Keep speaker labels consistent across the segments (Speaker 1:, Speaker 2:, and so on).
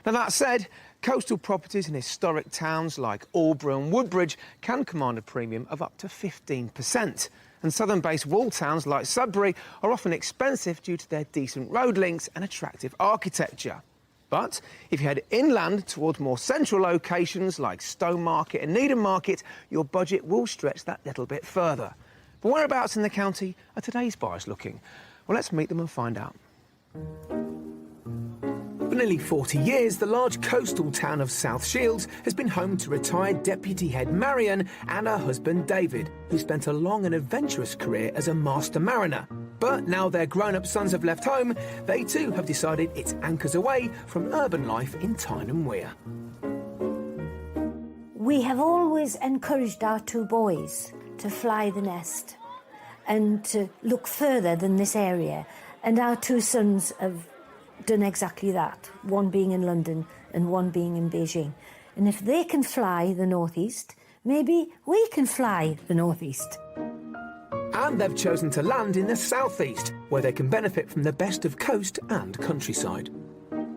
Speaker 1: Now, that said, coastal properties in historic towns like Aldeburgh and Woodbridge can command a premium of up to 15%. And southern-based wall towns like Sudbury are often expensive due to their decent road links and attractive architecture. But if you head inland towards more central locations like Stowmarket and Needham Market, your budget will stretch that little bit further. But whereabouts in the county are today's buyers looking? Well, let's meet them and find out. For nearly 40 years, the large coastal town of South Shields has been home to retired Deputy Head Marion and her husband David, who spent a long and adventurous career as a master mariner. But now their grown-up sons have left home, they too have decided it's anchors away from urban life in Tyne and Wear.
Speaker 2: We have always encouraged our two boys to fly the nest and to look further than this area. And our two sons have done exactly that, one being in London and one being in Beijing. And if they can fly the northeast, maybe we can fly the northeast.
Speaker 1: And they've chosen to land in the southeast, where they can benefit from the best of coast and countryside.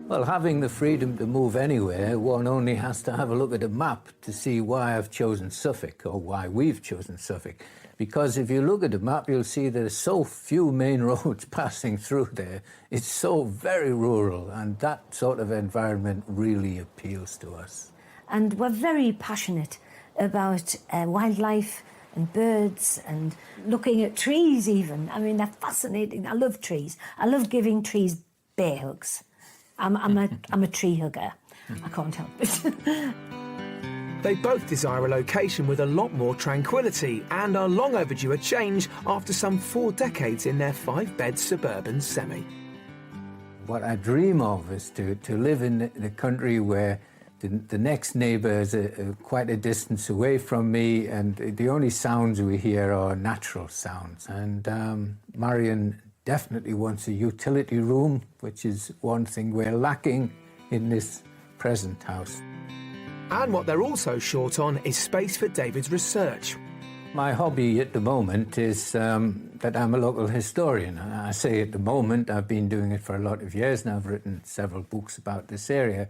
Speaker 3: Well, having the freedom to move anywhere, one only has to have a look at a map to see why I've chosen Suffolk, or why we've chosen Suffolk. Because if you look at the map, you'll see there's so few main roads passing through there. It's so very rural, and that sort of environment really appeals to us.
Speaker 2: And we're very passionate about wildlife and birds and looking at trees even. I mean, they're fascinating. I love trees. I love giving trees bear hugs. I'm a tree hugger. I can't help it.
Speaker 1: They both desire a location with a lot more tranquility and are long overdue a change after some 4 decades in their 5-bed suburban semi.
Speaker 3: What I dream of is to live in the country where the next neighbour is quite a distance away from me, and the only sounds we hear are natural sounds. And Marion definitely wants a utility room, which is one thing we're lacking in this present house.
Speaker 1: And what they're also short on is space for David's research.
Speaker 3: My hobby at the moment is that I'm a local historian. I say at the moment, I've been doing it for a lot of years now. I've written several books about this area.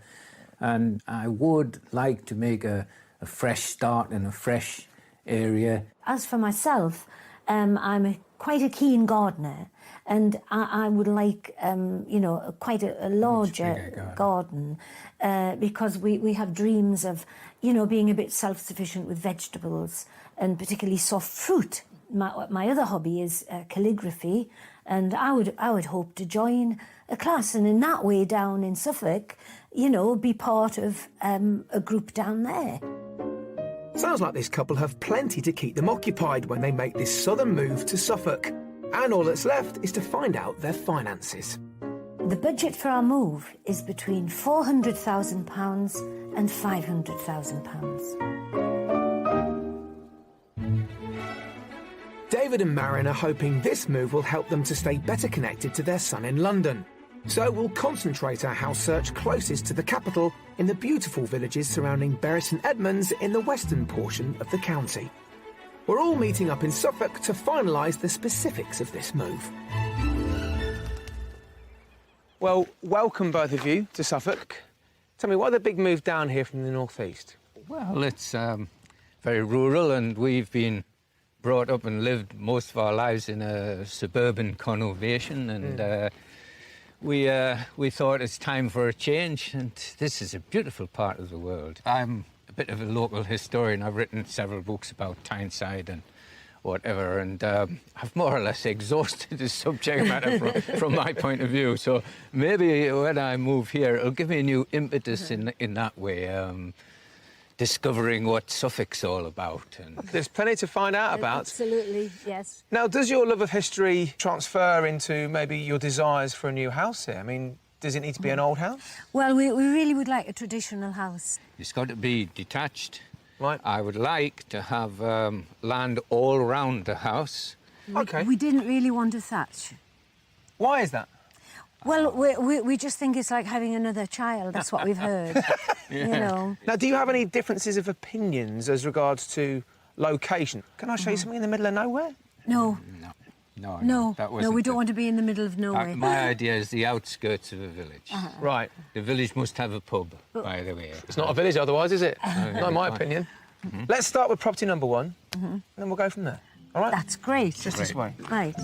Speaker 3: And I would like to make a fresh start in a fresh area.
Speaker 2: As for myself, I'm quite a keen gardener, and I would like, you know, quite a larger garden because we have dreams of, you know, being a bit self-sufficient with vegetables and particularly soft fruit. My other hobby is calligraphy, and I would hope to join a class, and in that way down in Suffolk, you know, be part of a group down there.
Speaker 1: Sounds like this couple have plenty to keep them occupied when they make this southern move to Suffolk. And all that's left is to find out their finances.
Speaker 2: The budget for our move is between £400,000 and £500,000.
Speaker 1: David and Marion are hoping this move will help them to stay better connected to their son in London. So we'll concentrate our house search closest to the capital in the beautiful villages surrounding Bury St Edmunds in the western portion of the county. We're all meeting up in Suffolk to finalise the specifics of this move. Well, welcome both of you to Suffolk. Tell me, why the big move down here from the northeast?
Speaker 3: Well, it's very rural, and we've been brought up and lived most of our lives in a suburban conurbation, and we thought it's time for a change, and this is a beautiful part of the world. I'm a bit of a local historian. I've written several books about Tyneside and whatever, and I've more or less exhausted the subject matter from my point of view. So maybe when I move here, it'll give me a new impetus in that way, discovering what Suffolk's all about. And
Speaker 1: there's plenty to find out about.
Speaker 2: Absolutely, yes.
Speaker 1: Now, does your love of history transfer into maybe your desires for a new house here? I mean, does it need to be an old house?
Speaker 2: Well, we really would like a traditional house.
Speaker 3: It's got to be detached.
Speaker 1: Right.
Speaker 3: I would like to have land all around the house.
Speaker 1: OK.
Speaker 2: We didn't really want a thatch.
Speaker 1: Why is that?
Speaker 2: Well, we just think it's like having another child. That's what we've heard, you know.
Speaker 1: Now, do you have any differences of opinions as regards to location? Can I show you something in the middle of nowhere?
Speaker 2: No.
Speaker 3: No, that wasn't
Speaker 2: we don't want to be in the middle of nowhere.
Speaker 3: My idea is the outskirts of a village.
Speaker 1: Right.
Speaker 3: The village must have a pub, by the way.
Speaker 1: It's not a village otherwise, is it? Not in my opinion. Let's start with property number 1, and then we'll go from there. All right?
Speaker 2: That's great.
Speaker 1: Just this way.
Speaker 2: Right.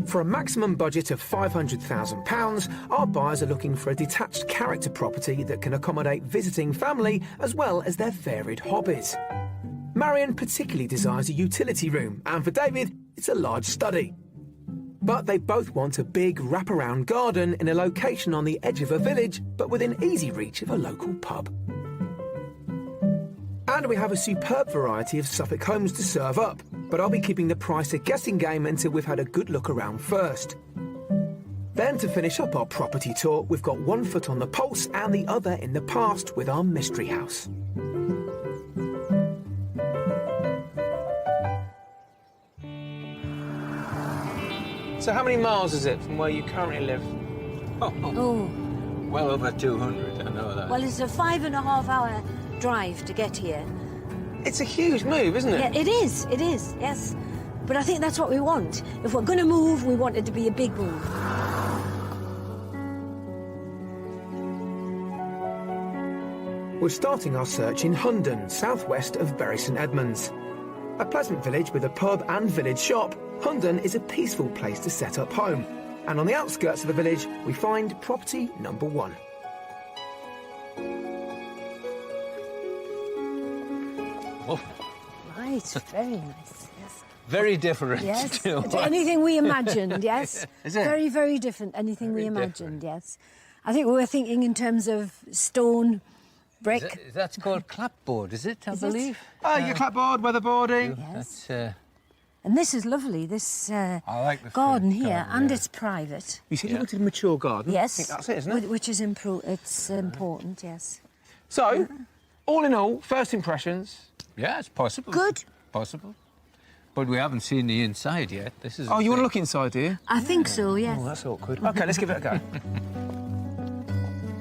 Speaker 1: For a maximum budget of £500,000, our buyers are looking for a detached character property that can accommodate visiting family as well as their varied hobbies. Marion particularly desires a utility room, and for David, it's a large study. But they both want a big wraparound garden in a location on the edge of a village, but within easy reach of a local pub. And we have a superb variety of Suffolk homes to serve up, but I'll be keeping the price a guessing game until we've had a good look around first. Then, to finish up our property tour, we've got one foot on the pulse and the other in the past with our mystery house. So how many miles is it from where you currently live?
Speaker 2: Oh.
Speaker 3: Well over 200, I know that.
Speaker 2: Well, it's a 5.5-hour drive to get here.
Speaker 1: It's a huge move, isn't it?
Speaker 2: Yeah, it is, yes. But I think that's what we want. If we're going to move, we want it to be a big move.
Speaker 1: We're starting our search in Hundon, southwest of Bury St Edmunds. A pleasant village with a pub and village shop, Hundon is a peaceful place to set up home. And on the outskirts of the village, we find property number 1.
Speaker 3: Oh,
Speaker 2: Right, very nice, yes.
Speaker 3: very different.
Speaker 2: Yes,
Speaker 3: to
Speaker 2: to anything we imagined, yes.
Speaker 3: Is it?
Speaker 2: Very, very different, anything we
Speaker 3: Very
Speaker 2: imagined,
Speaker 3: different.
Speaker 2: yes. I think we were thinking in terms of stone, brick.
Speaker 3: That's called clapboard, is it, I
Speaker 2: Is it?
Speaker 3: believe?
Speaker 1: Oh, your clapboard, weatherboarding.
Speaker 2: Yes.
Speaker 3: That's,
Speaker 2: And this is lovely, this
Speaker 3: I like the
Speaker 2: garden
Speaker 3: front
Speaker 2: here,
Speaker 3: garden,
Speaker 2: and
Speaker 3: yeah.
Speaker 2: it's private.
Speaker 1: You said you wanted a mature garden?
Speaker 2: Yes.
Speaker 1: I think that's it, isn't it?
Speaker 2: Which is it's important, yes.
Speaker 1: So, all in all, first impressions.
Speaker 3: Yeah, it's possible.
Speaker 2: Good.
Speaker 3: Possible. But we haven't seen the inside yet. This is.
Speaker 1: Oh, you want to look inside, do you?
Speaker 2: I think so, yes.
Speaker 1: Oh, that's awkward. OK, let's give it a go.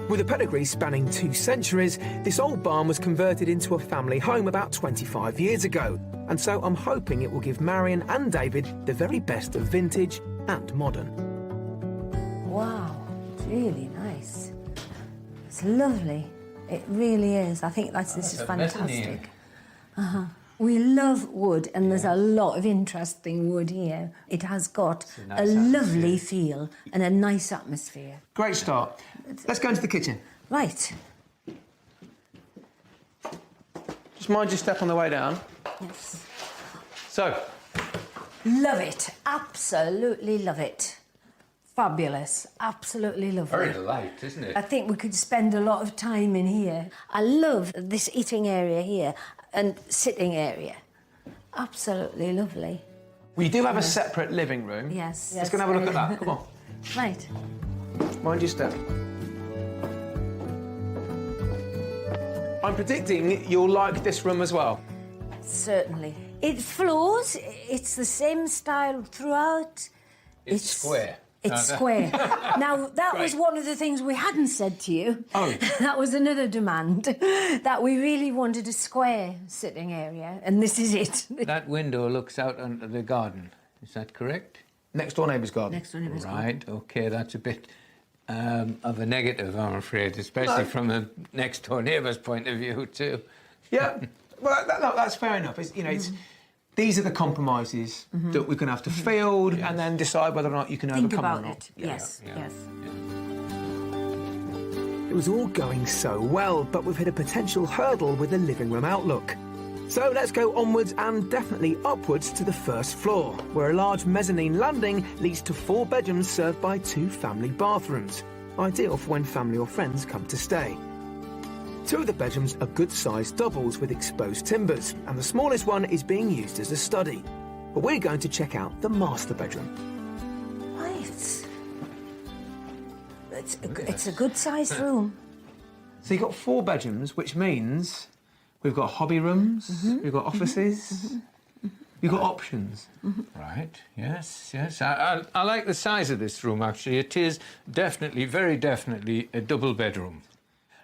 Speaker 1: With a pedigree spanning 2 centuries, this old barn was converted into a family home about 25 years ago. And so I'm hoping it will give Marion and David the very best of vintage and modern.
Speaker 2: Wow, it's really nice. It's lovely. It really is. I think this is
Speaker 3: a
Speaker 2: fantastic.
Speaker 3: mezzanine.
Speaker 2: We love wood, and there's a lot of interesting wood here. It has got
Speaker 3: a nice
Speaker 2: a lovely
Speaker 3: atmosphere.
Speaker 2: feel and a nice atmosphere.
Speaker 1: Great start. Let's go into the kitchen.
Speaker 2: Right.
Speaker 1: Just mind your step on the way down.
Speaker 2: Yes.
Speaker 1: So,
Speaker 2: Love it. Absolutely love it. Fabulous. Absolutely lovely.
Speaker 3: Very light, isn't it?
Speaker 2: I think we could spend a lot of time in here. I love this eating area here and sitting area. Absolutely lovely.
Speaker 1: we do have a separate living room.
Speaker 2: Yes.
Speaker 1: Let's go and have a look at that. Come on.
Speaker 2: Right.
Speaker 1: Mind your step. I'm predicting you'll like this room as well.
Speaker 2: Certainly. It flows. It's the same style throughout.
Speaker 3: It's square.
Speaker 2: It's square. Now, that was one of the things we hadn't said to you.
Speaker 1: Oh.
Speaker 2: That was another demand, that we really wanted a square sitting area, and this is it.
Speaker 3: That window looks out onto the garden. Is that correct?
Speaker 1: Next door neighbour's garden.
Speaker 2: Next one is
Speaker 3: Right, OK, that's a bit of a negative, I'm afraid, especially from the next door neighbour's point of view, too.
Speaker 1: Yeah, well, that's fair enough. It's, you know, it's, these are the compromises that we're going to have to field and then decide whether or not you can
Speaker 2: Think
Speaker 1: overcome
Speaker 2: about
Speaker 1: or not.
Speaker 2: it. Yes,
Speaker 3: yeah.
Speaker 2: yes.
Speaker 1: It was all going so well, but we've hit a potential hurdle with the living room outlook. So let's go onwards and definitely upwards to the first floor, where a large mezzanine landing leads to 4 bedrooms served by 2 family bathrooms, ideal for when family or friends come to stay. 2 of the bedrooms are good-sized doubles with exposed timbers, and the smallest one is being used as a study. But we're going to check out the master bedroom.
Speaker 2: Right. It's a good-sized room.
Speaker 1: So you've got 4 bedrooms, which means we've got hobby rooms, we've got offices, we've got options.
Speaker 3: Right, yes, yes. I like the size of this room, actually. It is definitely, very definitely, a double bedroom.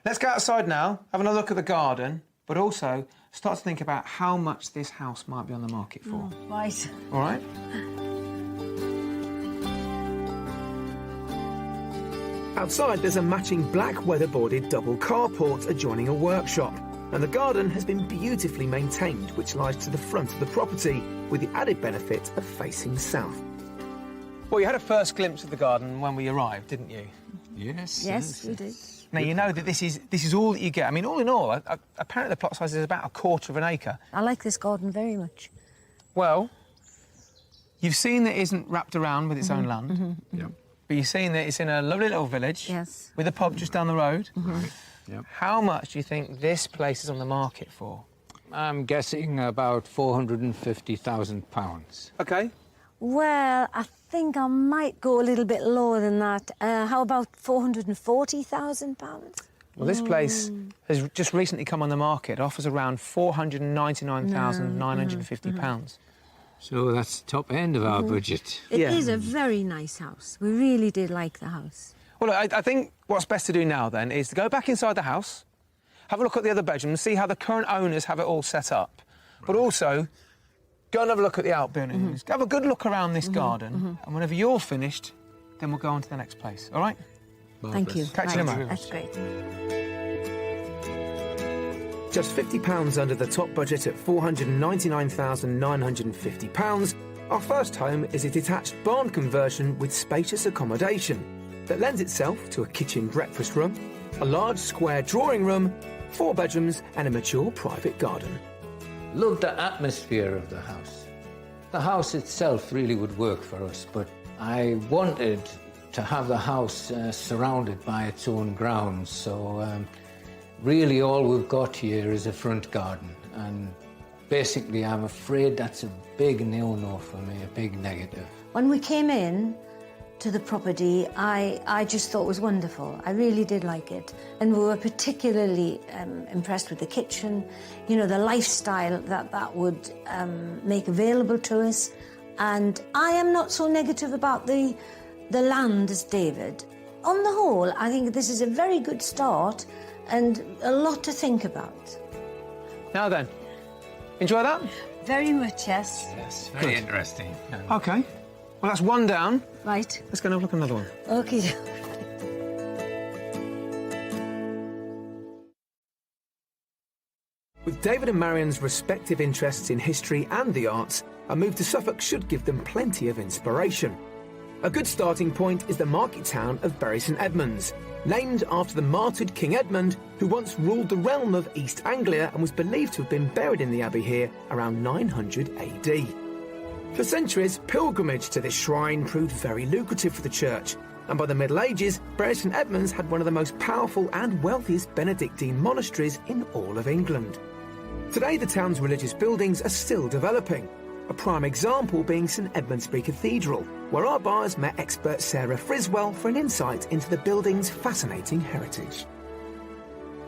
Speaker 1: Let's go outside now, have another look at the garden, but also start to think about how much this house might be on the market for.
Speaker 2: Right.
Speaker 1: All right? Outside, there's a matching black weatherboarded double carport adjoining a workshop, and the garden has been beautifully maintained, which lies to the front of the property, with the added benefit of facing south. Well, you had a first glimpse of the garden when we arrived, didn't you?
Speaker 2: Yes, we did.
Speaker 1: Now, you know that this is all that you get. I mean, all in all, apparently the plot size is about 1/4 of an acre.
Speaker 2: I like this garden very much.
Speaker 1: Well, you've seen that it isn't wrapped around with its own land.
Speaker 4: Yep.
Speaker 1: But you've seen that it's in a lovely little village.
Speaker 2: Yes.
Speaker 1: With a pub just down the road.
Speaker 4: Right. Yep.
Speaker 1: How much do you think this place is on the market for?
Speaker 3: I'm guessing about £450,000.
Speaker 1: OK.
Speaker 2: Well, I think I might go a little bit lower than that. How about £440,000?
Speaker 1: Well, this place has just recently come on the market. It offers around £499,950.
Speaker 3: So that's the top end of our budget.
Speaker 2: It
Speaker 1: Yeah.
Speaker 2: is a very nice house. We really did like the house.
Speaker 1: Well, look, I think what's best to do now, then, is to go back inside the house, have a look at the other bedrooms, see how the current owners have it all set up. But also, go and have a look at the outbuildings. Have a good look around this garden. And whenever you're finished, then we'll go on to the next place, all right?
Speaker 2: Thank you.
Speaker 1: Catch you in a moment.
Speaker 2: That's great.
Speaker 1: Just £50 under the top budget at £499,950, our first home is a detached barn conversion with spacious accommodation that lends itself to a kitchen breakfast room, a large square drawing room, 4 bedrooms and a mature private garden.
Speaker 3: Loved the atmosphere of the house. The house itself really would work for us, but I wanted to have the house surrounded by its own grounds, so really all we've got here is a front garden, and basically I'm afraid that's a big no-no for me, a big negative.
Speaker 2: When we came in to the property, I just thought it was wonderful. I really did like it. And we were particularly impressed with the kitchen, you know, the lifestyle that would make available to us. And I am not so negative about the land as David. On the whole, I think this is a very good start and a lot to think about.
Speaker 1: Now then, enjoy that?
Speaker 2: Very much, yes.
Speaker 3: Yes, very interesting.
Speaker 1: OK. Well, that's one down.
Speaker 2: Right.
Speaker 1: Let's go and have a look at another one.
Speaker 2: Okay.
Speaker 1: With David and Marion's respective interests in history and the arts, a move to Suffolk should give them plenty of inspiration. A good starting point is the market town of Bury St Edmunds, named after the martyred King Edmund, who once ruled the realm of East Anglia and was believed to have been buried in the abbey here around 900 AD. For centuries, pilgrimage to this shrine proved very lucrative for the church, and by the Middle Ages, Bury St Edmunds had one of the most powerful and wealthiest Benedictine monasteries in all of England. Today, the town's religious buildings are still developing, a prime example being St Edmundsbury Cathedral, where our buyers met expert Sarah Friswell for an insight into the building's fascinating heritage.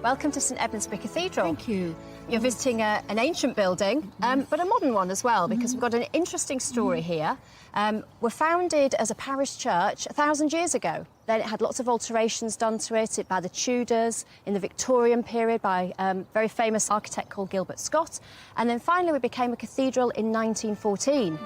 Speaker 5: Welcome to St Edmundsbury Cathedral.
Speaker 2: Thank you.
Speaker 5: You're visiting an ancient building, but a modern one as well, because we've got an interesting story here. We're founded as a parish church 1,000 years ago. Then it had lots of alterations done to it by the Tudors, in the Victorian period by a very famous architect called Gilbert Scott. And then finally we became a cathedral in 1914.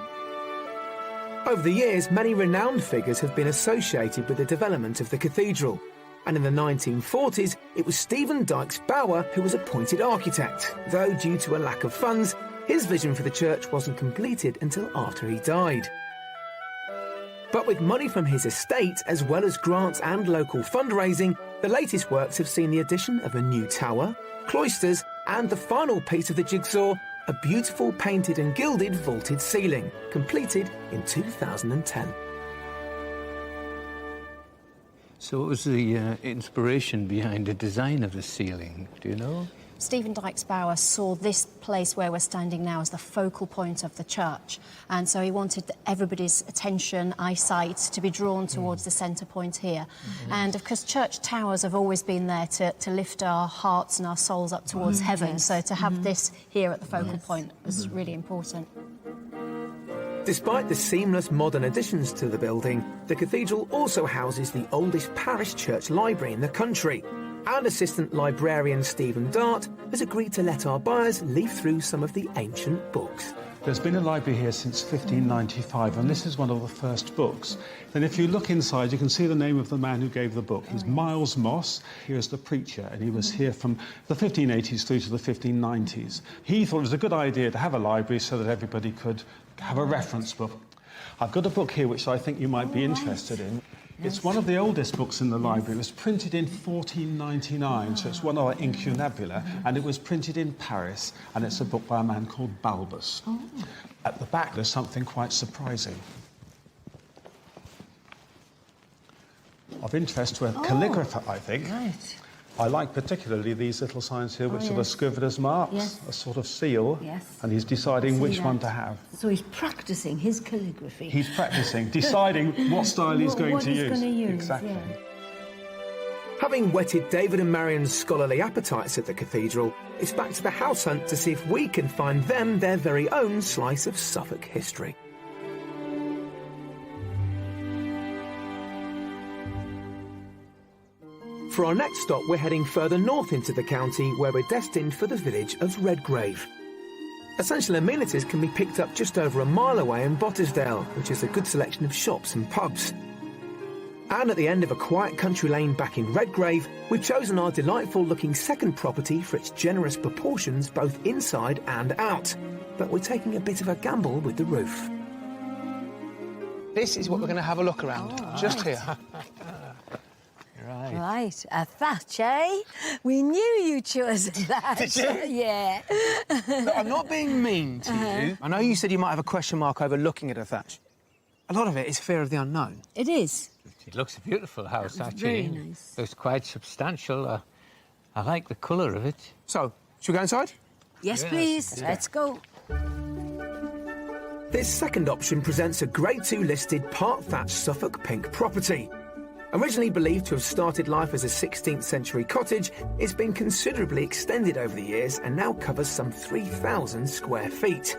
Speaker 1: Over the years, many renowned figures have been associated with the development of the cathedral. And in the 1940s, it was Stephen Dykes-Bower who was appointed architect, though due to a lack of funds, his vision for the church wasn't completed until after he died. But with money from his estate, as well as grants and local fundraising, the latest works have seen the addition of a new tower, cloisters, and the final piece of the jigsaw, a beautiful painted and gilded vaulted ceiling, completed in 2010.
Speaker 3: So what was the inspiration behind the design of the ceiling? Do you know?
Speaker 5: Stephen Dykes-Bower saw this place where we're standing now as the focal point of the church. And so he wanted everybody's attention, eyesight, to be drawn towards the centre point here. And of course, church towers have always been there to lift our hearts and our souls up towards heaven.
Speaker 2: Yes.
Speaker 5: So to have this here at the focal point was really important.
Speaker 1: Despite the seamless modern additions to the building, the cathedral also houses the oldest parish church library in the country, And assistant librarian Stephen Dart has agreed to let our buyers leaf through some of the ancient books.
Speaker 4: There's been a library here since 1595, and this is one of the first books. Then if you look inside, you can see the name of the man who gave the book. He's Miles Moss. Here's the preacher, and he was here from the 1580s through to the 1590s. He thought it was a good idea to have a library so that everybody could have a reference book. I've got a book here which I think you might be interested in. It's one of the oldest books in the library. It was printed in 1499, so it's one of our incunabula, and it was printed in Paris, and it's a book by a man called Balbus. At the back, there's something quite surprising. Of interest to a calligrapher, I think.
Speaker 2: Right.
Speaker 4: I like particularly these little signs here, which are the scrivener's marks, a sort of seal, and he's deciding which one to have.
Speaker 2: So he's practising his calligraphy.
Speaker 4: He's practising, deciding what style he's going to use. Exactly.
Speaker 2: Yeah.
Speaker 1: Having whetted David and Marion's scholarly appetites at the cathedral, it's back to the house hunt to see if we can find them their very own slice of Suffolk history. For our next stop, we're heading further north into the county, where we're destined for the village of Redgrave. Essential amenities can be picked up just over a mile away in Bottisdale, which is a good selection of shops and pubs. And at the end of a quiet country lane back in Redgrave, we've chosen our delightful-looking second property for its generous proportions both inside and out. But we're taking a bit of a gamble with the roof. This is what we're going to have a look around, just here.
Speaker 2: Right, a thatch, eh? We knew you chose a thatch.
Speaker 1: Did you?
Speaker 2: Yeah.
Speaker 1: Look, I'm not being mean to you. I know you said you might have a question mark over looking at a thatch. A lot of it is fear of the unknown.
Speaker 2: It is.
Speaker 3: It looks a beautiful house,
Speaker 2: It's
Speaker 3: actually.
Speaker 2: very nice.
Speaker 3: Looks quite substantial. I like the colour of it.
Speaker 1: So, should we go inside?
Speaker 2: Yes,
Speaker 3: Yes,
Speaker 2: please.
Speaker 3: yeah.
Speaker 2: Let's go.
Speaker 1: This second option presents a Grade 2 listed part-thatched Suffolk pink property. Originally believed to have started life as a 16th century cottage, it's been considerably extended over the years and now covers some 3,000 square feet.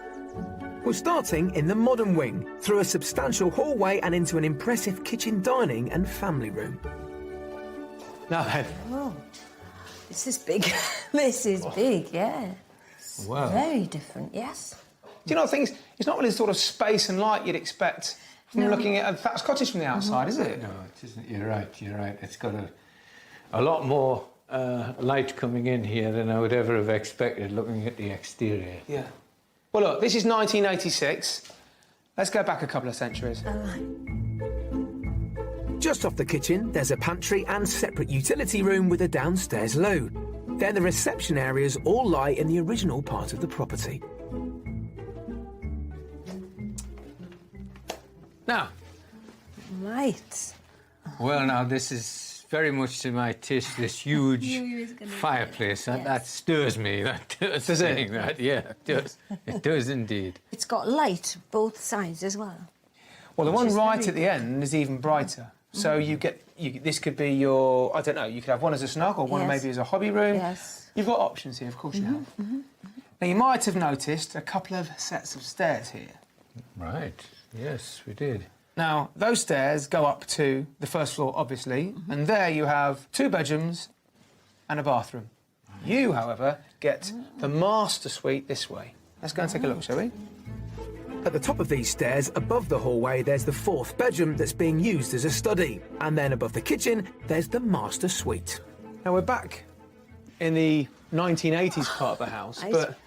Speaker 1: We're starting in the modern wing, through a substantial hallway and into an impressive kitchen dining and family room. Now then.
Speaker 2: Oh, this is big. This is big, yeah.
Speaker 3: Wow.
Speaker 2: Very different, yes.
Speaker 1: Do you know things? It's not really the sort of space and light you'd expect from looking at a thatched cottage from the outside, is it?
Speaker 3: No, it isn't. You're right, you're right. It's got a lot more light coming in here than I would ever have expected looking at the exterior.
Speaker 1: Yeah. Well, look, this is 1986. Let's go back a couple of centuries. Just off the kitchen, there's a pantry and separate utility room with a downstairs loo. Then the reception areas all lie in the original part of the property.
Speaker 3: Now,
Speaker 2: Right.
Speaker 3: well, now this is very much to my taste. This huge fireplace that stirs me. That does.
Speaker 1: Does it?
Speaker 3: saying That, yeah, it does. It does indeed.
Speaker 2: It's got light both sides as well.
Speaker 1: Well, the one
Speaker 2: is
Speaker 1: right
Speaker 2: very
Speaker 1: at the end is even brighter. So you get, this could be your, I don't know, you could have one as a snug or one
Speaker 2: Yes.
Speaker 1: maybe as a hobby room.
Speaker 2: Yes.
Speaker 1: You've got options here, of course you have. Now, you might have noticed a couple of sets of stairs here.
Speaker 3: Right. Yes, we did.
Speaker 1: Now, those stairs go up to the first floor, obviously, and there you have 2 bedrooms and a bathroom. You, however, get the master suite this way. Let's go and take a look, shall we? At the top of these stairs, above the hallway, there's the 4th bedroom that's being used as a study. And then above the kitchen, there's the master suite. Now, we're back in the 1980s part of the house, but...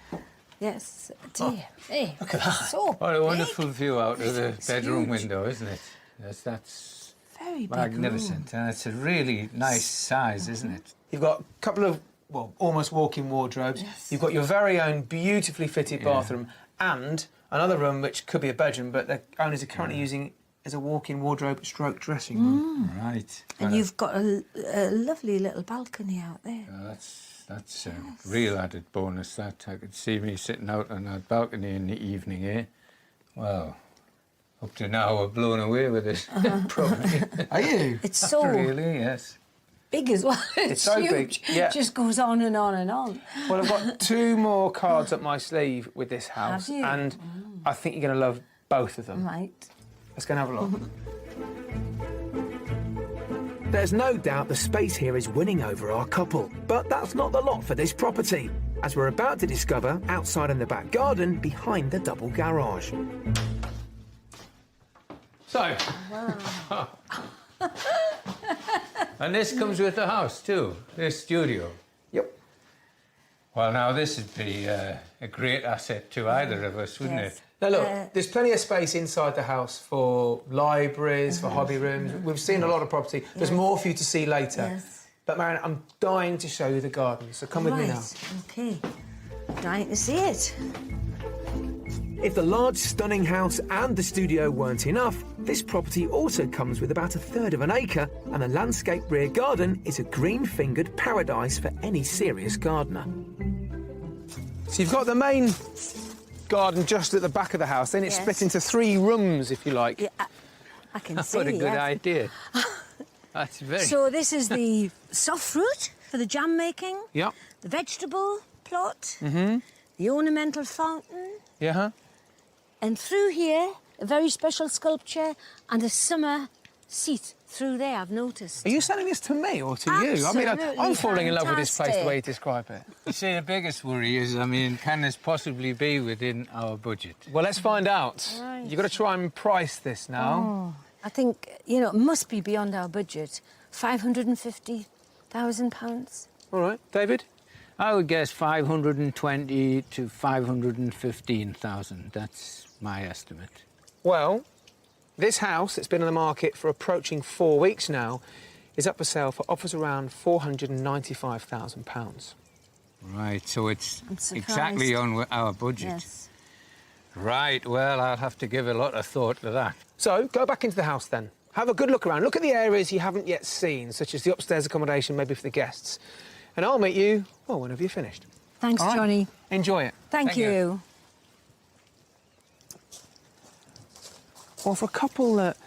Speaker 2: Yes, dear. Hey, look at that. So
Speaker 3: What a wonderful
Speaker 2: big.
Speaker 3: view out of the
Speaker 2: It's
Speaker 3: bedroom
Speaker 2: huge.
Speaker 3: window, isn't it? Yes, that's
Speaker 2: Very big
Speaker 3: magnificent.
Speaker 2: room.
Speaker 3: And it's a really nice size, isn't it?
Speaker 1: You've got a couple of, well, almost walk-in wardrobes.
Speaker 2: Yes.
Speaker 1: You've got your very own beautifully fitted bathroom and another room which could be a bedroom, but the owners are currently using it as a walk-in wardrobe stroke dressing room.
Speaker 3: Right.
Speaker 2: And
Speaker 3: Well,
Speaker 2: you've got a lovely little balcony out there.
Speaker 3: That's a real added bonus, that. I could see me sitting out on that balcony in the evening, eh? Well, up to now, we're blown away with this property.
Speaker 1: Are you?
Speaker 2: It's so
Speaker 3: Really, yes.
Speaker 2: big as well. It's
Speaker 1: so
Speaker 2: huge.
Speaker 1: big, yeah.
Speaker 2: It just goes on and on and on.
Speaker 1: Well, I've got 2 more cards up my sleeve with this house,
Speaker 2: Have you?
Speaker 1: and I think you're going to love both of them.
Speaker 2: Right.
Speaker 1: Let's go and have a look. There's no doubt the space here is winning over our couple, but that's not the lot for this property, as we're about to discover outside in the back garden behind the double garage.
Speaker 3: So, and this comes with the house too, this studio.
Speaker 1: Yep.
Speaker 3: Well, now this would be a great asset to either of us, wouldn't it?
Speaker 1: Now look, there's plenty of space inside the house for libraries, for hobby rooms. We've seen a lot of property. There's more for you to see later.
Speaker 2: Yes.
Speaker 1: But Marion, I'm dying to show you the garden, so come with me now.
Speaker 2: OK. Dying to see it.
Speaker 1: If the large, stunning house and the studio weren't enough, this property also comes with about 1/3 of an acre, and the landscape rear garden is a green-fingered paradise for any serious gardener. So you've got the main garden just at the back of the house, then it's split into 3 rooms, if you like.
Speaker 2: Yeah, I can see.
Speaker 3: What a good idea. That's very...
Speaker 2: So this is the soft fruit for the jam making.
Speaker 1: Yep.
Speaker 2: The vegetable plot. The ornamental fountain.
Speaker 1: Yeah, huh?
Speaker 2: And through here, a very special sculpture and a summer seat through there, I've noticed.
Speaker 1: Are you selling this to me or to you? I mean,
Speaker 2: Absolutely
Speaker 1: I'm falling in love with this place, the way you
Speaker 2: fantastic.
Speaker 1: describe it.
Speaker 3: You see, the biggest worry is, I mean, can this possibly be within our budget?
Speaker 1: Well, let's find out.
Speaker 2: Right.
Speaker 1: You've got to try and price this now.
Speaker 2: I think, you know, it must be beyond our budget. £550,000.
Speaker 1: All right, David?
Speaker 3: I would guess 520 to 515,000. That's my estimate.
Speaker 1: Well, this house that's been on the market for approaching 4 weeks now is up for sale for offers around £495,000.
Speaker 3: Right, so it's
Speaker 2: I'm surprised.
Speaker 3: exactly on our budget.
Speaker 2: Yes.
Speaker 3: Right, well, I'll have to give a lot of thought to that.
Speaker 1: So, go back into the house then. Have a good look around. Look at the areas you haven't yet seen, such as the upstairs accommodation, maybe for the guests. And I'll meet you, well, whenever you're finished.
Speaker 2: Thanks,
Speaker 1: All right?
Speaker 2: Johnny.
Speaker 1: Enjoy it.
Speaker 2: Thank you.
Speaker 1: Well, for a couple that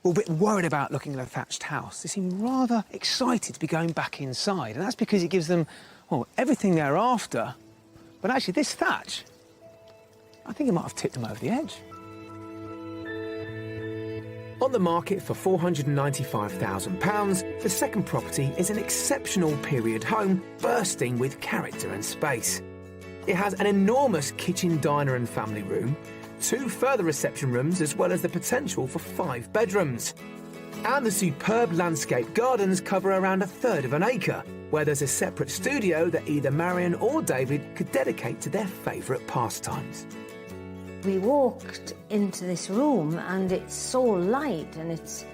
Speaker 1: were a bit worried about looking at a thatched house, they seem rather excited to be going back inside. And that's because it gives them, well, everything they're after. But actually, this thatch, I think it might have tipped them over the edge. On the market for £495,000, the second property is an exceptional period home bursting with character and space. It has an enormous kitchen, diner and family room, 2 further reception rooms, as well as the potential for 5 bedrooms. And the superb landscape gardens cover around 1/3 of an acre, where there's a separate studio that either Marion or David could dedicate to their favourite pastimes.
Speaker 2: We walked into this room and it's so light and it's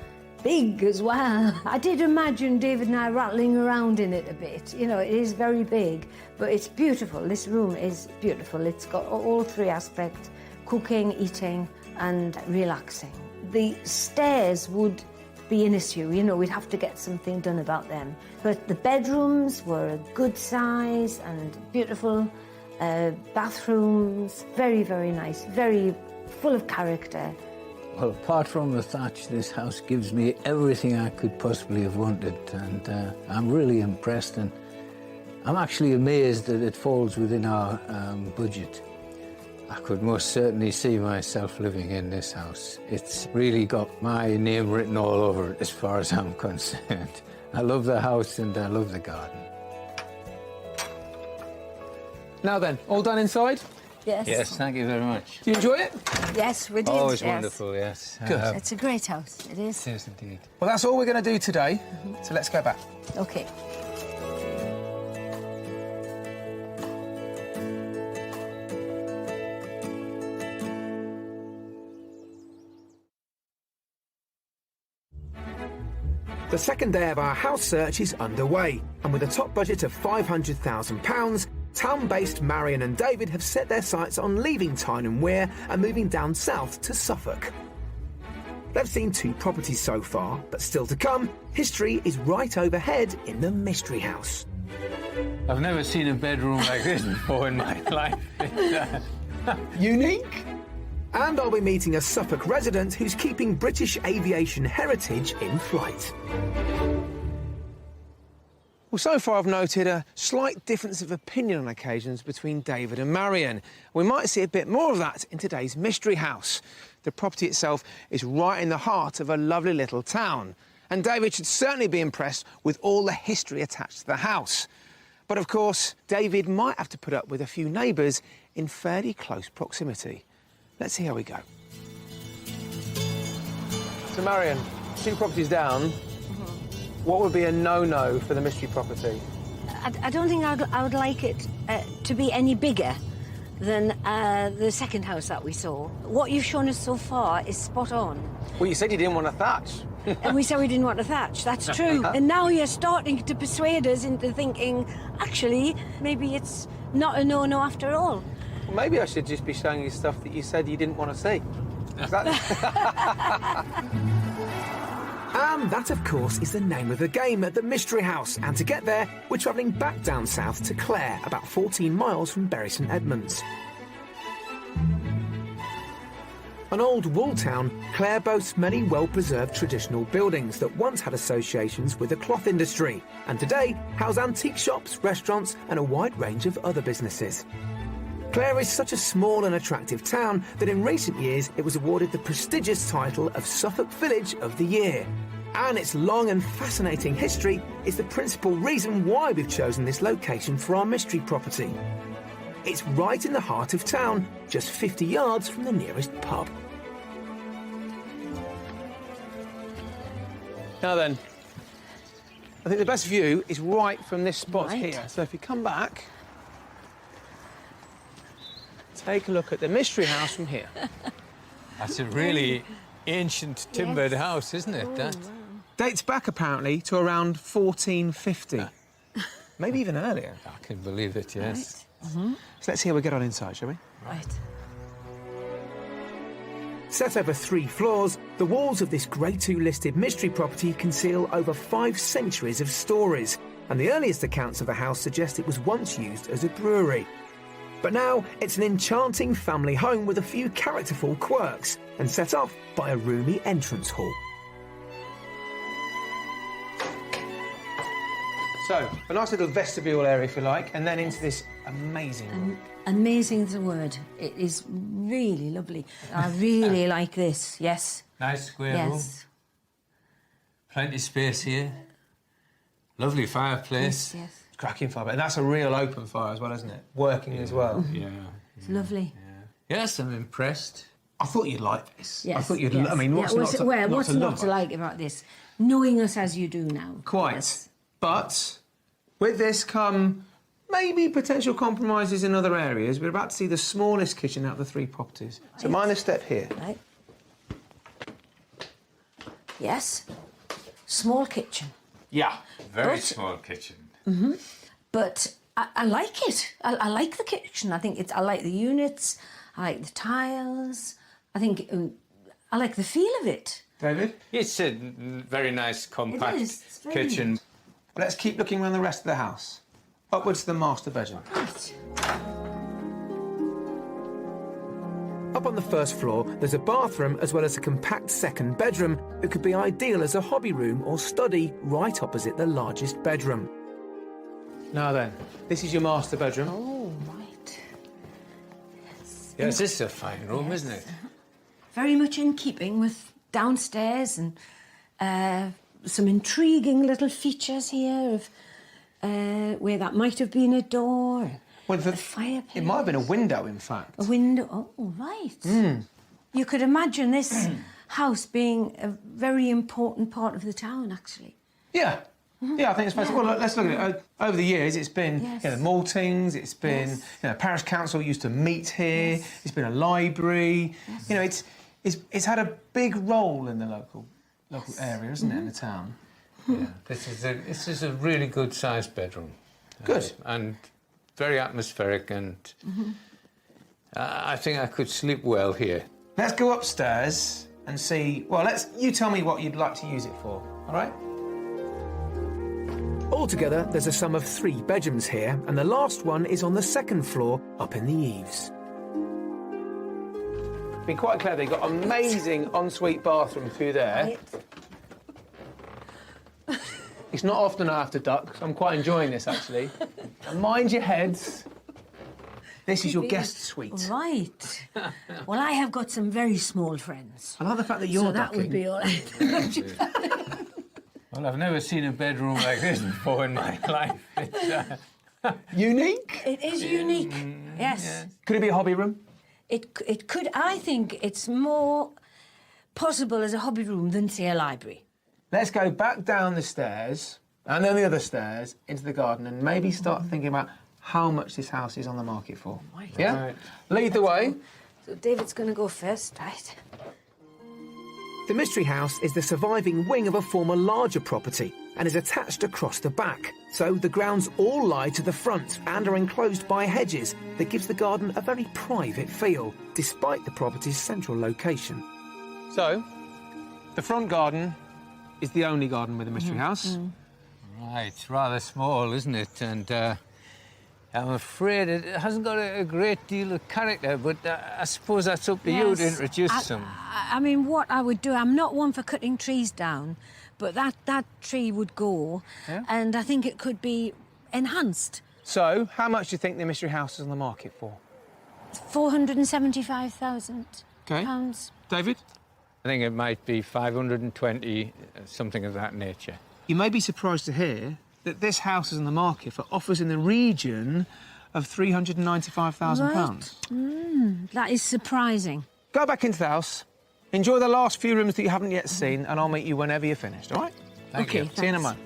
Speaker 2: big as well. I did imagine David and I rattling around in it a bit. You know, it is very big, but it's beautiful. This room is beautiful. It's got all 3 aspects: cooking, eating and relaxing. The stairs would be an issue, you know, we'd have to get something done about them. But the bedrooms were a good size and beautiful. Bathrooms, very, very nice, very full of character.
Speaker 3: Well, apart from the thatch, this house gives me everything I could possibly have wanted, and I'm really impressed, and I'm actually amazed that it falls within our budget. I could most certainly see myself living in this house. It's really got my name written all over it as far as I'm concerned. I love the house and I love the garden.
Speaker 1: Now then, all done inside?
Speaker 2: Yes.
Speaker 3: Yes, thank you very much.
Speaker 1: Do you enjoy it?
Speaker 2: Yes, we did.
Speaker 3: Always
Speaker 2: yes.
Speaker 3: wonderful, yes.
Speaker 1: Good.
Speaker 2: It's a great house, it is.
Speaker 3: It is indeed.
Speaker 1: Well, that's all we're going to do today, so let's go back.
Speaker 2: OK.
Speaker 1: The second day of our house search is underway, and with a top budget of £500,000, town-based Marion and David have set their sights on leaving Tyne and Wear and moving down south to Suffolk. They've seen 2 properties so far, but still to come, history is right overhead in the mystery house.
Speaker 3: I've never seen a bedroom like this before in my life.
Speaker 1: Unique? And I'll be meeting a Suffolk resident who's keeping British aviation heritage in flight. Well, so far I've noted a slight difference of opinion on occasions between David and Marion. We might see a bit more of that in today's mystery house. The property itself is right in the heart of a lovely little town. and David should certainly be impressed with all the history attached to the house. But of course, David might have to put up with a few neighbours in fairly close proximity. Let's see how we go. So, Marion, 2 properties down. What would be a no-no for the mystery property?
Speaker 2: I don't think I would like it to be any bigger than the second house that we saw. What you've shown us so far is spot on.
Speaker 1: Well, you said you didn't want a thatch.
Speaker 2: And we said we didn't want a thatch, that's true. And now you're starting to persuade us into thinking, actually, maybe it's not a no-no after all.
Speaker 1: Well, maybe I should just be showing you stuff that you said you didn't want to see. And that, of course, is the name of the game at the Mystery House. And to get there, we're travelling back down south to Clare, about 14 miles from Bury St Edmunds. An old wool town, Clare boasts many well-preserved traditional buildings that once had associations with the cloth industry, and today house antique shops, restaurants and a wide range of other businesses. Clare is such a small and attractive town that in recent years it was awarded the prestigious title of Suffolk Village of the Year. And its long and fascinating history is the principal reason why we've chosen this location for our mystery property. It's right in the heart of town, just 50 yards from the nearest pub. Now then, I think the best view is right from this spot here. So if you come back, take a look at the mystery house from here.
Speaker 3: That's a really ancient timbered house, isn't it? That
Speaker 1: dates back apparently to around 1450, maybe even earlier.
Speaker 3: I can believe it. Yes.
Speaker 2: Right.
Speaker 1: So let's see how we get on inside, shall we?
Speaker 2: Right.
Speaker 1: Set over 3 floors, the walls of this Grade 2 listed mystery property conceal over 5 centuries of stories, and the earliest accounts of the house suggest it was once used as a brewery. But now it's an enchanting family home with a few characterful quirks, and set off by a roomy entrance hall. So, a nice little vestibule area, if you like, and then into this amazing room.
Speaker 2: Amazing is the word. It is really lovely. I really like this, yes.
Speaker 3: Nice square room.
Speaker 2: Yes.
Speaker 3: Plenty of space here. Lovely fireplace.
Speaker 2: Yes, yes.
Speaker 1: Cracking fire, but that's a real open fire as well, isn't it? Working as well.
Speaker 3: Yeah.
Speaker 2: It's lovely.
Speaker 3: Yeah. Yes, I'm impressed.
Speaker 1: I thought you'd like this.
Speaker 2: Yes,
Speaker 1: I thought you'd.
Speaker 2: yes.
Speaker 1: I mean, what's not to,
Speaker 2: what's not to like about this? Knowing us as you do now.
Speaker 1: Quite.
Speaker 2: Yes.
Speaker 1: But with this come maybe potential compromises in other areas. We're about to see the smallest kitchen out of the 3 properties. So minor step here.
Speaker 2: Right. Yes. Small kitchen.
Speaker 1: Yeah.
Speaker 3: Very small kitchen.
Speaker 2: But I like it. I like the kitchen. I like the units. I like the tiles. I think I like the feel of it.
Speaker 1: David?
Speaker 3: It's a very nice, compact
Speaker 2: It is. It's very
Speaker 3: kitchen.
Speaker 2: neat.
Speaker 1: Let's keep looking around the rest of the house. Upwards to the master bedroom.
Speaker 2: Right.
Speaker 1: Up on the first floor, there's a bathroom as well as a compact second bedroom that could be ideal as a hobby room or study right opposite the largest bedroom. Now then, this is your master bedroom.
Speaker 2: Oh, right. Yes.
Speaker 3: Yes, this is a fine room, isn't it?
Speaker 2: Very much in keeping with downstairs, and some intriguing little features here of where that might have been a door.
Speaker 1: Well,
Speaker 2: a fireplace.
Speaker 1: It might have been a window, in fact.
Speaker 2: A window. Oh, right. You could imagine this house being a very important part of the town, actually.
Speaker 1: Yeah. Yeah, I think it's supposed to. Well, let's look at it. Over the years, it's been maltings, it's been parish council used to meet here, it's been a library. You know, it's had a big role in the local area, isn't it, in the town?
Speaker 3: Yeah. This is a really good sized bedroom.
Speaker 1: Good.
Speaker 3: And very atmospheric, and I think I could sleep well here.
Speaker 1: Let's go upstairs and see. Well, you tell me what you'd like to use it for, all right? Altogether, there's a sum of 3 bedrooms here, and the last one is on the second floor, up in the eaves. Been quite clever. They've got amazing ensuite bathroom through there.
Speaker 2: Right.
Speaker 1: It's not often I have to duck, so I'm quite enjoying this, actually. And mind your heads. This is your guest suite.
Speaker 2: Right. Well, I have got some very small friends.
Speaker 1: I like the fact that you're
Speaker 2: so that
Speaker 1: ducking.
Speaker 2: would be all right.
Speaker 3: Well, I've never seen a bedroom like this before in my life. It's,
Speaker 1: Unique?
Speaker 2: It is unique, yes.
Speaker 1: Could it be a hobby room?
Speaker 2: It could, I think it's more possible as a hobby room than, say, a library.
Speaker 1: Let's go back down the stairs and then the other stairs into the garden and maybe start thinking about how much this house is on the market for.
Speaker 2: Right.
Speaker 1: Yeah?
Speaker 3: Right.
Speaker 1: Lead the way.
Speaker 2: So David's going to go first, right?
Speaker 1: The Mystery House is the surviving wing of a former larger property and is attached across the back. So the grounds all lie to the front and are enclosed by hedges that gives the garden a very private feel, despite the property's central location. So, the front garden is the only garden with a Mystery House.
Speaker 3: Right, it's rather small, isn't it? And I'm afraid it hasn't got a great deal of character, but I suppose that's up to you to introduce some.
Speaker 2: I mean, what I would do, I'm not one for cutting trees down, but that tree would go, and I think it could be enhanced.
Speaker 1: So, how much do you think the Mystery House is on the market for?
Speaker 2: £475,000.
Speaker 1: OK. David?
Speaker 3: I think it might be 520, something of that nature.
Speaker 1: You may be surprised to hear that this house is on the market for offers in the region of £395,000.
Speaker 2: That is surprising.
Speaker 1: Go back into the house, enjoy the last few rooms that you haven't yet seen, and I'll meet you whenever you're finished, all right?
Speaker 3: Thank you.
Speaker 1: See you in a moment.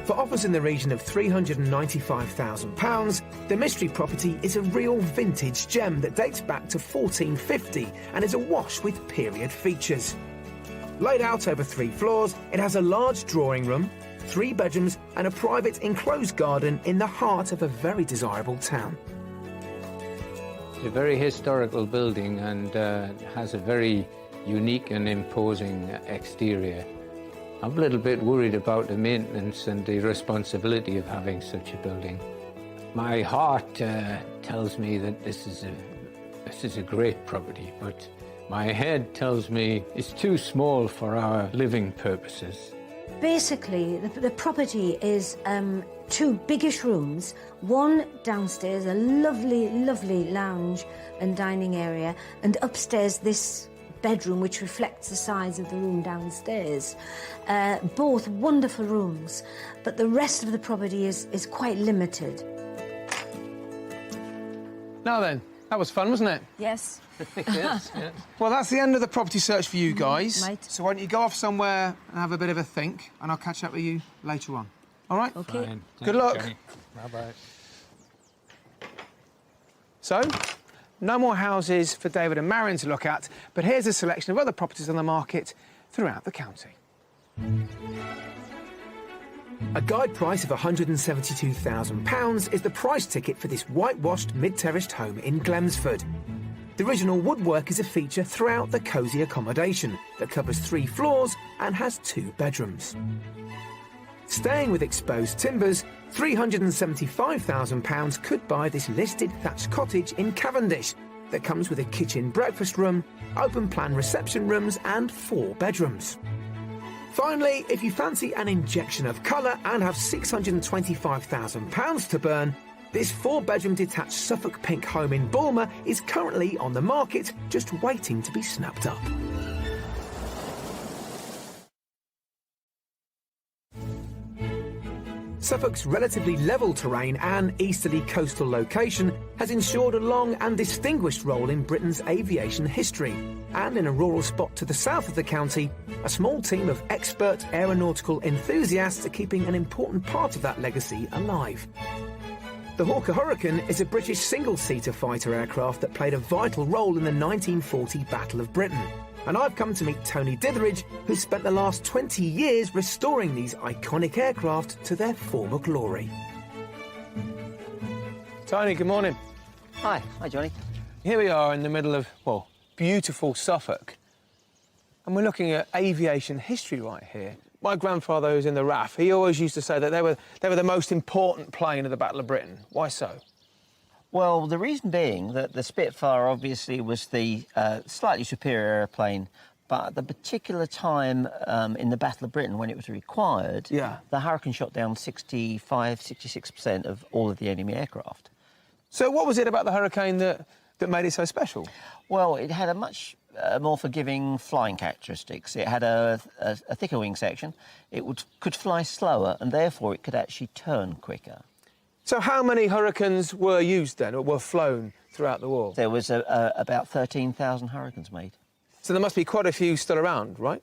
Speaker 1: For offers in the region of £395,000, the mystery property is a real vintage gem that dates back to 1450 and is awash with period features. Laid out over 3 floors, it has a large drawing room, 3 bedrooms and a private enclosed garden in the heart of a very desirable town.
Speaker 3: It's a very historical building and has a very unique and imposing exterior. I'm a little bit worried about the maintenance and the responsibility of having such a building. My heart tells me that this is a great property, but my head tells me it's too small for our living purposes.
Speaker 2: Basically, the property is 2 biggish rooms, one downstairs, a lovely, lovely lounge and dining area, and upstairs this bedroom which reflects the size of the room downstairs. Both wonderful rooms, but the rest of the property is quite limited.
Speaker 1: Now then, that was fun, wasn't it?
Speaker 2: Yes.
Speaker 3: Yes, yeah.
Speaker 1: Well, that's the end of the property search for you guys.
Speaker 2: Right.
Speaker 1: So why don't you go off somewhere and have a bit of a think, and I'll catch up with you later on. All right?
Speaker 2: Okay.
Speaker 3: Fine.
Speaker 1: Good luck.
Speaker 3: Bye-bye.
Speaker 1: So, no more houses for David and Marion to look at, but here's a selection of other properties on the market throughout the county. A guide price of £172,000 is the price ticket for this whitewashed mid-terraced home in Glemsford. The original woodwork is a feature throughout the cosy accommodation that covers 3 floors and has 2 bedrooms. Staying with exposed timbers, £375,000 could buy this listed thatched cottage in Cavendish that comes with a kitchen breakfast room, open-plan reception rooms and 4 bedrooms. Finally, if you fancy an injection of colour and have £625,000 to burn, this 4-bedroom detached Suffolk pink home in Bulmer is currently on the market, just waiting to be snapped up. Suffolk's relatively level terrain and easterly coastal location has ensured a long and distinguished role in Britain's aviation history. And in a rural spot to the south of the county, a small team of expert aeronautical enthusiasts are keeping an important part of that legacy alive. The Hawker Hurricane is a British single-seater fighter aircraft that played a vital role in the 1940 Battle of Britain. And I've come to meet Tony Ditheridge, who spent the last 20 years restoring these iconic aircraft to their former glory. Tony, good morning.
Speaker 6: Hi Johnny.
Speaker 1: Here we are in the middle of, well, beautiful Suffolk. And we're looking at aviation history right here. My grandfather, who's in the RAF, he always used to say that they were the most important plane of the Battle of Britain. Why so?
Speaker 6: Well, the reason being that the Spitfire obviously was the slightly superior airplane, but at the particular time in the Battle of Britain when it was required, the Hurricane shot down 65–66% of all of the enemy aircraft.
Speaker 1: So what was it about the Hurricane that that made it so special?
Speaker 6: Well, it had a much more forgiving flying characteristics. It had a thicker wing section. It could fly slower, and therefore it could actually turn quicker.
Speaker 1: So how many Hurricanes were used then, or were flown throughout the war?
Speaker 6: There was about 13,000 Hurricanes made.
Speaker 1: So there must be quite a few still around, right?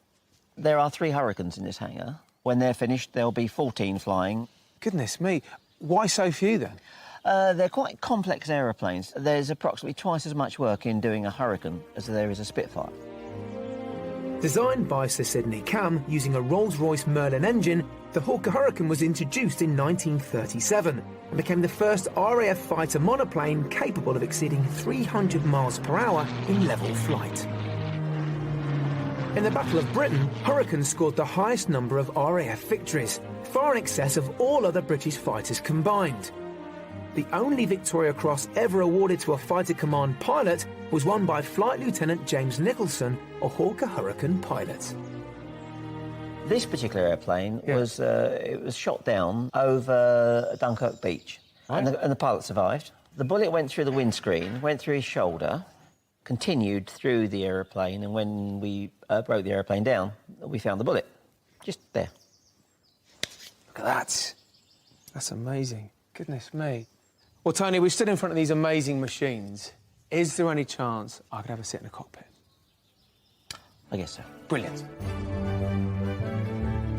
Speaker 6: There are 3 Hurricanes in this hangar. When they're finished, there'll be 14 flying.
Speaker 1: Goodness me. Why so few then?
Speaker 6: They're quite complex aeroplanes. There's approximately twice as much work in doing a Hurricane as there is a Spitfire.
Speaker 1: Designed by Sir Sidney Cam using a Rolls-Royce Merlin engine, the Hawker Hurricane was introduced in 1937 and became the first RAF fighter monoplane capable of exceeding 300 miles per hour in level flight. In the Battle of Britain, Hurricane scored the highest number of RAF victories, far in excess of all other British fighters combined. The only Victoria Cross ever awarded to a fighter command pilot was won by Flight Lieutenant James Nicholson, a Hawker Hurricane pilot.
Speaker 6: This particular airplane was it was shot down over Dunkirk Beach, and the pilot survived. The bullet went through the windscreen, went through his shoulder, continued through the aeroplane, and when we broke the aeroplane down, we found the bullet, just there.
Speaker 1: Look at that. That's amazing. Goodness me. Well, Tony, we stood in front of these amazing machines. Is there any chance I could have a sit in a cockpit?
Speaker 6: I guess so.
Speaker 1: Brilliant.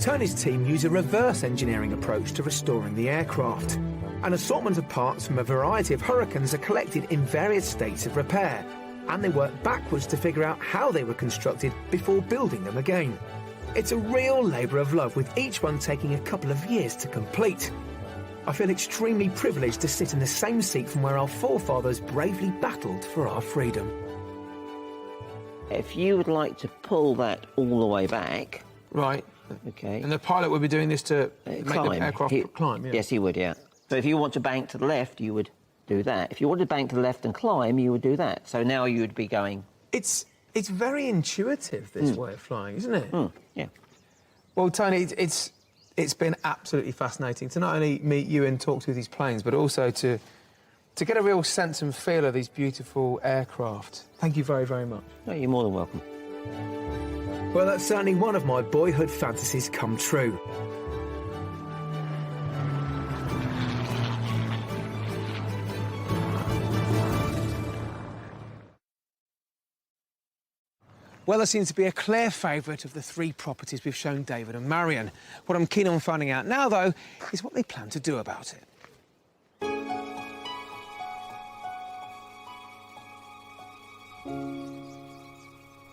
Speaker 1: Tony's team use a reverse engineering approach to restoring the aircraft. An assortment of parts from a variety of Hurricanes are collected in various states of repair, and they work backwards to figure out how they were constructed before building them again. It's a real labour of love, with each one taking a couple of years to complete. I feel extremely privileged to sit in the same seat from where our forefathers bravely battled for our freedom.
Speaker 6: If you would like to pull that all the way back...
Speaker 1: Right.
Speaker 6: OK.
Speaker 1: And the pilot would be doing this to make the aircraft climb, yeah?
Speaker 6: Yes, he would, yeah. So if you want to bank to the left, you would do that. If you wanted to bank to the left and climb, you would do that. So now you would be going...
Speaker 1: It's very intuitive, this way of flying, isn't it?
Speaker 6: Yeah.
Speaker 1: Well, Tony, it's been absolutely fascinating to not only meet you and talk through these planes, but also to get a real sense and feel of these beautiful aircraft. Thank you very, very much.
Speaker 6: No, you're more than welcome.
Speaker 1: Well, that's certainly one of my boyhood fantasies come true. Well, there seems to be a clear favourite of the 3 properties we've shown David and Marion. What I'm keen on finding out now, though, is what they plan to do about it.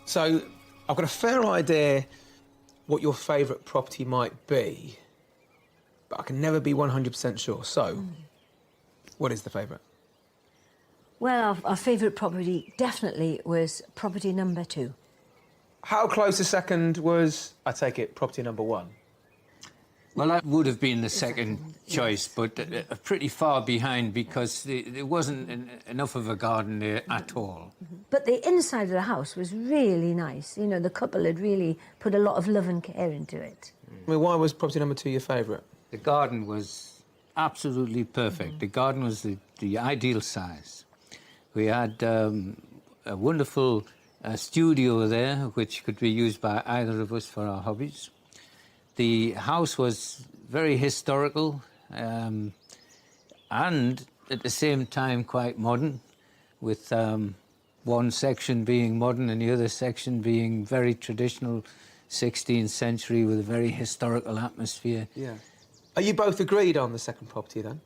Speaker 1: So, I've got a fair idea what your favourite property might be, but I can never be 100% sure. So, what is the favourite?
Speaker 2: Well, our favourite property definitely was property number 2.
Speaker 1: How close a second was, I take it, property number 1?
Speaker 3: Well, that would have been the second choice, but pretty far behind because there wasn't enough of a garden there at all.
Speaker 2: But the inside of the house was really nice. You know, the couple had really put a lot of love and care into it.
Speaker 1: I mean, why was property number 2 your favourite?
Speaker 3: The garden was absolutely perfect. The garden was the ideal size. We had a wonderful studio there, which could be used by either of us for our hobbies. The house was very historical and at the same time quite modern, with one section being modern and the other section being very traditional 16th century with a very historical atmosphere.
Speaker 1: Yeah. Are you both agreed on the second property then?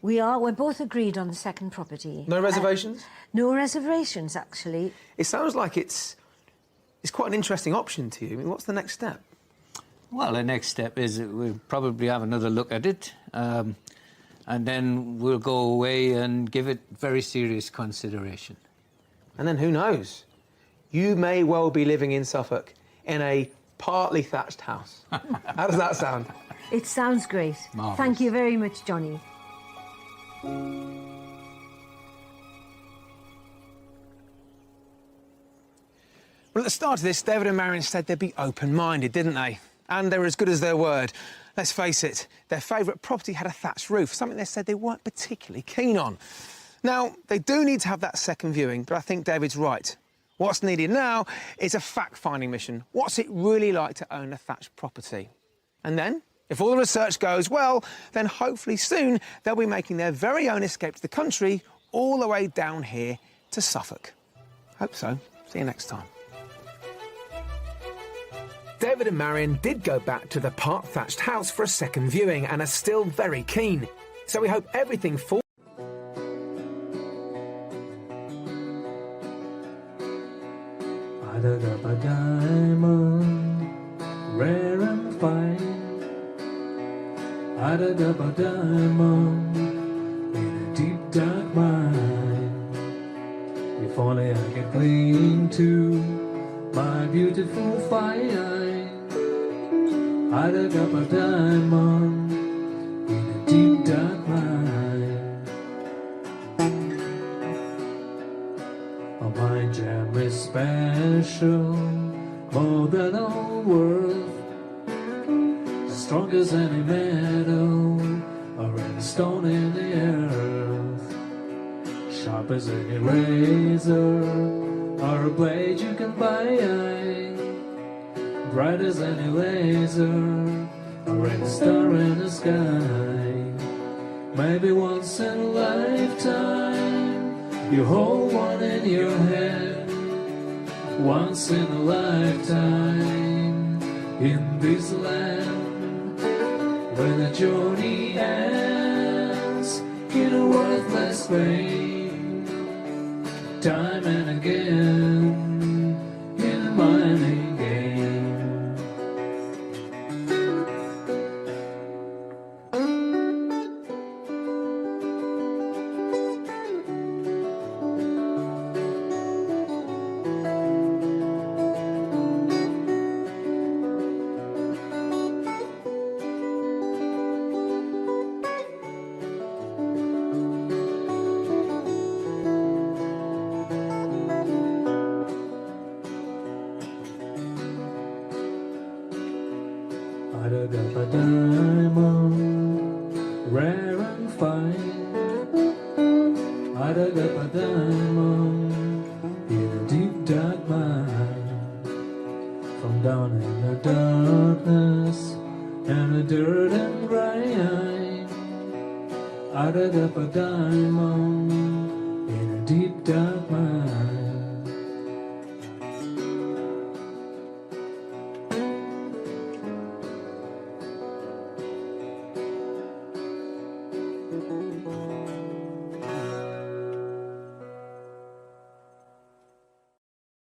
Speaker 2: We're both agreed on the second property.
Speaker 1: No reservations?
Speaker 2: No reservations, actually.
Speaker 1: It sounds like it's quite an interesting option to you. I mean, what's the next step?
Speaker 3: Well, the next step is that we'll probably have another look at it, and then we'll go away and give it very serious consideration. And
Speaker 1: then who knows? You may well be living in Suffolk in a partly thatched house. How does that sound?
Speaker 2: It sounds great.
Speaker 3: Marvellous.
Speaker 2: Thank you very much, Johnny.
Speaker 1: Well, at the start of this, David and Marion said they'd be open-minded, didn't they? And they were as good as their word. Let's face it, their favourite property had a thatched roof, something they said they weren't particularly keen on. Now, they do need to have that second viewing, but I think David's right. What's needed now is a fact-finding mission. What's it really like to own a thatched property? And then, if all the research goes well, then hopefully soon they'll be making their very own escape to the country all the way down here to Suffolk. Hope so. See you next time. David and Marion did go back to the part-thatched house for a second viewing and are still very keen. So we hope everything falls.
Speaker 7: I dug up a diamond, rare and fine. I dug up a diamond in a deep dark mine. If only I could cling to my beautiful fire. I dug up a diamond in a deep dark mine. Oh, my gem is special, more than all worth. Strong as any metal, or any stone in the earth. Sharp as any razor, or a blade you can buy. Bright as any laser, or any star in the sky. Maybe once in a lifetime, you hold one in your hand. Once in a lifetime, in this land. When the journey ends in a worthless fame, time and again in a mining game. I dug up a diamond, rare and fine. I dug up a diamond in a deep dark mine. From down in the darkness and the dirt and grime, I dug up a diamond in a deep dark